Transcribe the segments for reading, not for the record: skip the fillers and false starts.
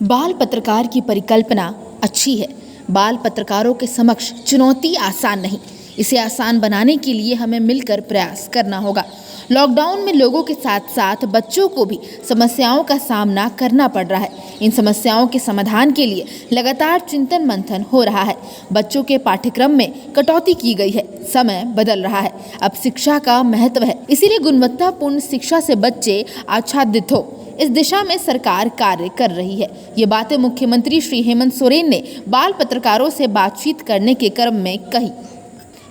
बाल पत्रकार की परिकल्पना अच्छी है। बाल पत्रकारों के समक्ष चुनौती आसान नहीं। इसे आसान बनाने के लिए हमें मिलकर प्रयास करना होगा। लॉकडाउन में लोगों के साथ साथ बच्चों को भी समस्याओं का सामना करना पड़ रहा है। इन समस्याओं के समाधान के लिए लगातार चिंतन मंथन हो रहा है। बच्चों के पाठ्यक्रम में कटौती की गई है। समय बदल रहा है। अब शिक्षा का महत्व है, इसीलिए गुणवत्तापूर्ण शिक्षा से बच्चे आच्छादित हो, इस दिशा में सरकार कार्य कर रही है। ये बातें मुख्यमंत्री श्री हेमंत सोरेन ने बाल पत्रकारों से बातचीत करने के क्रम में कही।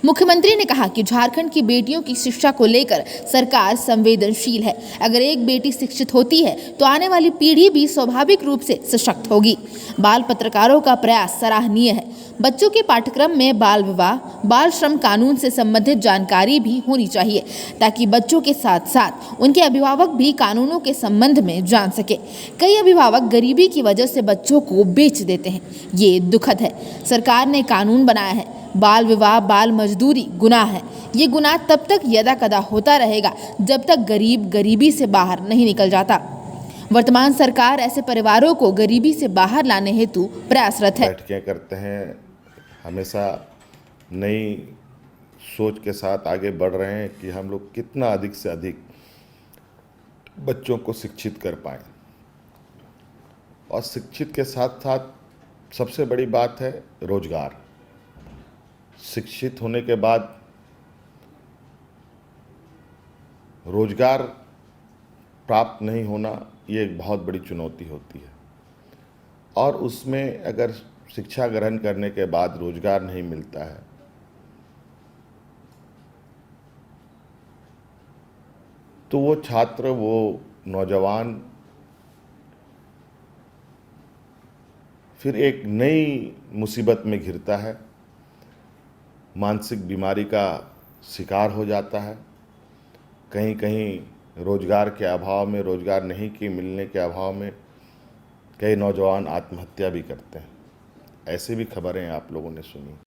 मुख्यमंत्री ने कहा कि झारखंड की बेटियों की शिक्षा को लेकर सरकार संवेदनशील है। अगर एक बेटी शिक्षित होती है तो आने वाली पीढ़ी भी स्वाभाविक रूप से सशक्त होगी। बाल पत्रकारों का प्रयास सराहनीय है। बच्चों के पाठ्यक्रम में बाल विवाह, बाल श्रम कानून से संबंधित जानकारी भी होनी चाहिए, ताकि बच्चों के साथ साथ उनके अभिभावक भी कानूनों के संबंध में जान सके। कई अभिभावक गरीबी की वजह से बच्चों को बेच देते हैं। ये दुखद है। सरकार ने कानून बनाया है। बाल विवाह, बाल मजदूरी गुनाह है। ये गुनाह तब तक यदा कदा होता रहेगा जब तक गरीब गरीबी से बाहर नहीं निकल जाता। वर्तमान सरकार ऐसे परिवारों को गरीबी से बाहर लाने हेतु प्रयासरत है। बैठकें करते हैं, हमेशा नई सोच के साथ आगे बढ़ रहे हैं कि हम लोग कितना अधिक से अधिक बच्चों को शिक्षित कर पाएं। और शिक्षित के साथ साथ सबसे बड़ी बात है रोजगार। शिक्षित होने के बाद रोजगार प्राप्त नहीं होना ये एक बहुत बड़ी चुनौती होती है। और उसमें अगर शिक्षा ग्रहण करने के बाद रोजगार नहीं मिलता है तो वो छात्र, वो नौजवान फिर एक नई मुसीबत में घिरता है, मानसिक बीमारी का शिकार हो जाता है। कहीं कहीं रोजगार के अभाव में, रोजगार नहीं के मिलने के अभाव में कई नौजवान आत्महत्या भी करते हैं। ऐसे भी खबरें आप लोगों ने सुनी।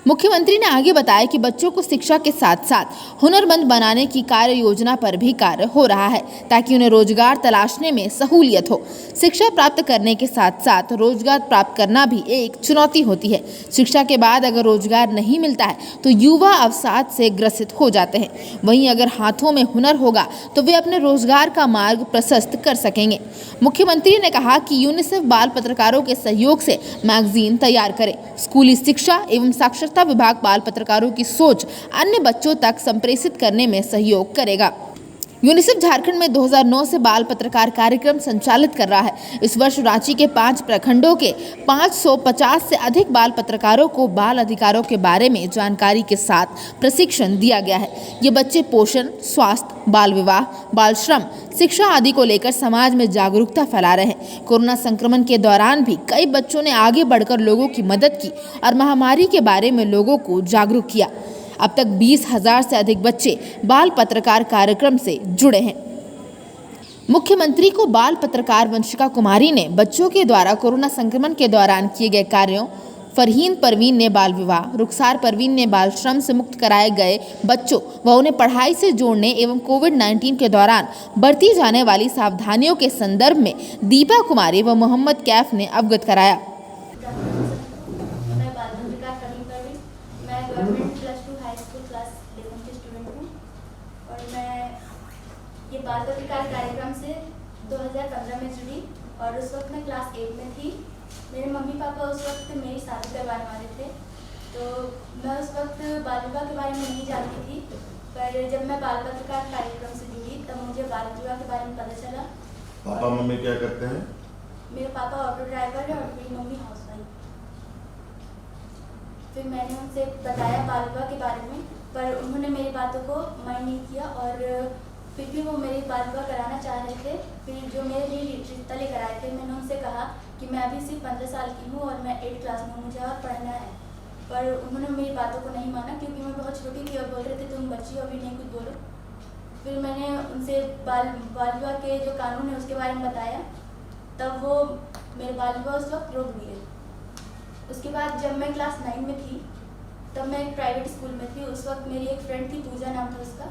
मुख्यमंत्री ने आगे बताया कि बच्चों को शिक्षा के साथ साथ हुनरमंद बनाने की कार्य योजना पर भी कार्य हो रहा है, ताकि उन्हें रोजगार तलाशने में सहूलियत हो। शिक्षा प्राप्त करने के साथ साथ रोजगार प्राप्त करना भी एक चुनौती होती है। शिक्षा के बाद अगर रोजगार नहीं मिलता है तो युवा अवसाद से ग्रसित हो जाते हैं। वहीं अगर हाथों में हुनर होगा तो वे अपने रोजगार का मार्ग प्रशस्त कर सकेंगे। मुख्यमंत्री ने कहा कि यूनिसेफ बाल पत्रकारों के सहयोग से मैगजीन तैयार करे। स्कूली शिक्षा एवं साक्षरता विभाग बाल पत्रकारों की सोच अन्य बच्चों तक संप्रेषित करने में सहयोग करेगा। यूनिसेफ झारखंड में 2009 से बाल पत्रकार कार्यक्रम संचालित कर रहा है। इस वर्ष रांची के 5 प्रखंडों के 550 से अधिक बाल पत्रकारों को बाल अधिकारों के बारे में जानकारी के साथ प्रशिक्षण दिया गया है। ये बच्चे पोषण, स्वास्थ्य, बाल विवाह, बाल श्रम, शिक्षा आदि को लेकर समाज में जागरूकता फैला रहे हैं। कोरोना संक्रमण के दौरान भी कई बच्चों ने आगे बढ़कर लोगों की मदद की और महामारी के बारे में लोगों को जागरूक किया। अब तक 20,000 से अधिक बच्चे बाल पत्रकार कार्यक्रम से जुड़े हैं। मुख्यमंत्री को बाल पत्रकार वंशिका कुमारी ने बच्चों के द्वारा कोरोना संक्रमण के दौरान किए गए कार्यों, फरहीन परवीन ने बाल विवाह, रुखसार परवीन ने बाल श्रम से मुक्त कराए गए बच्चों व उन्हें पढ़ाई से जोड़ने एवं कोविड-19 के दौरान बरती जाने वाली सावधानियों के संदर्भ में दीपा कुमारी व मोहम्मद कैफ ने अवगत कराया। ये बाल पत्रकार कार्यक्रम से 2015 में जुड़ी और उस वक्त मैं क्लास 8 में थी। मेरे मम्मी पापा उस वक्त मेरी शादी करवाने वाले थे, तो मैं उस वक्त बाल विवाह के बारे में नहीं जानती थी। पर जब मैं बाल पत्रकार कार्यक्रम से जुड़ी तब मुझे बाल विवाह के बारे में पता चला। पापा मम्मी क्या करते हैं? मेरे पापा ऑटो ड्राइवर है और मेरी मम्मी हाउसवाइफ। फिर मैंने उनसे बताया बाल विवाह के बारे में, पर उन्होंने मेरी बातों को माइंड नहीं किया और फिर भी वो मेरी बाल विवाह कराना चाह रहे थे। फिर जो मेरे लिए रिश्ता लेकर आए थे, मैंने उनसे कहा कि मैं अभी सिर्फ 15 साल की हूँ और मैं 8 क्लास में, मुझे और पढ़ना है। पर उन्होंने मेरी बातों को नहीं माना, क्योंकि मैं बहुत छोटी थी और बोल रहे थे तुम बच्ची हो, अभी नहीं कुछ बोलो। फिर मैंने उनसे बाल विवाह के जो कानून है उसके बारे में बताया, तब वो मेरे बाल विवाह उस वक्त रोक दिए। उसके बाद जब मैं क्लास 9 में थी तब मैं एक प्राइवेट स्कूल में थी। उस वक्त मेरी एक फ्रेंड थी, पूजा नाम था उसका,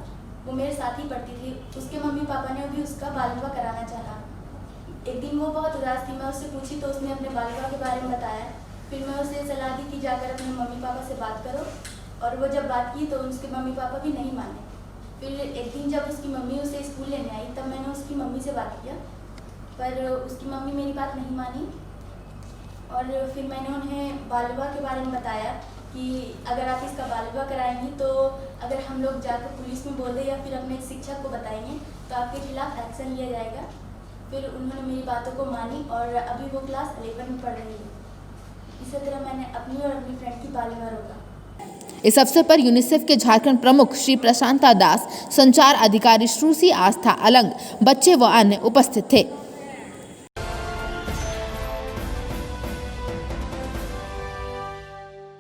वो मेरे साथ ही पढ़ती थी। उसके मम्मी पापा ने भी उसका बाल विवाह कराना चाहा, एक दिन वो बहुत उदास थी, मैं उससे पूछी तो उसने अपने बाल विवाह के बारे में बताया। फिर मैं उसे सलाह दी कि जाकर अपने मम्मी पापा से बात करो, और वो जब बात की तो उसके मम्मी पापा भी नहीं माने। फिर एक दिन जब उसकी मम्मी उसे स्कूल लेने आई तब मैंने उसकी मम्मी से बात किया, पर उसकी मम्मी मेरी बात नहीं मानी। और फिर मैंने उन्हें बाल विवाह के बारे में बताया कि अगर आप इसका बाल विवाह कराएंगी तो अगर हम लोग जाकर पुलिस में बोल दें या फिर अपने शिक्षक को बताएंगे तो आपके खिलाफ एक्शन लिया जाएगा। फिर उन्होंने मेरी बातों को मानी और अभी वो क्लास 11 में पढ़ रही है। इसी तरह मैंने अपनी और अपनी फ्रेंड की बाल विवाह रोका। इस अवसर पर यूनिसेफ के झारखंड प्रमुख श्री प्रशांता दास, संचार अधिकारी श्रुति आस्था अलंग, बच्चे व अन्य उपस्थित थे।